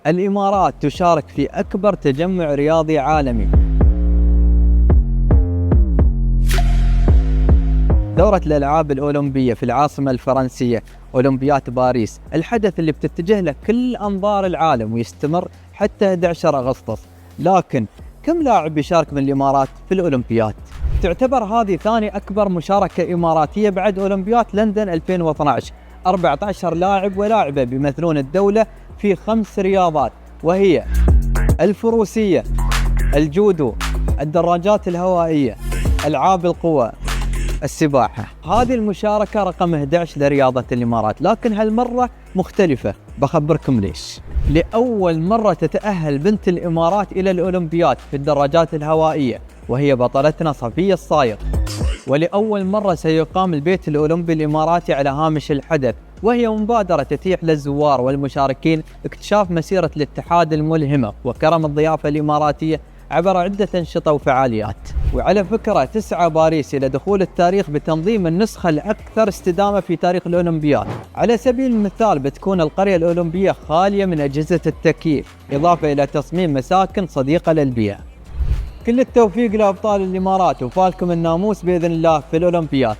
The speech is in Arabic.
الإمارات تشارك في أكبر تجمع رياضي عالمي. دورة الألعاب الأولمبية في العاصمة الفرنسية أولمبياد باريس، الحدث اللي بتتجه له كل أنظار العالم ويستمر حتى 11 أغسطس. لكن كم لاعب يشارك من الإمارات في الأولمبياد؟ تعتبر هذه ثاني أكبر مشاركة إماراتية بعد أولمبياد لندن 2012. 14 لاعب ولاعبة بيمثلون الدولة في 5 رياضات، وهي الفروسية، الجودو، الدراجات الهوائية، ألعاب القوى، السباحة. هذه المشاركة رقم 11 لرياضة الإمارات، لكن هالمرة مختلفة، بخبركم ليش. لأول مرة تتأهل بنت الإمارات إلى الأولمبياد في الدراجات الهوائية، وهي بطلتنا صفية الصايغ. ولأول مرة سيقام البيت الأولمبي الإماراتي على هامش الحدث، وهي مبادرة تتيح للزوار والمشاركين اكتشاف مسيرة الاتحاد الملهمة وكرم الضيافة الإماراتية عبر عدة أنشطة وفعاليات. وعلى فكرة، تسعى باريس إلى دخول التاريخ بتنظيم النسخة الأكثر استدامة في تاريخ الأولمبياد. على سبيل المثال، بتكون القرية الأولمبية خالية من أجهزة التكييف، إضافة إلى تصميم مساكن صديقة للبيئة. كل التوفيق لأبطال الإمارات، وفالكم الناموس بإذن الله في الأولمبياد.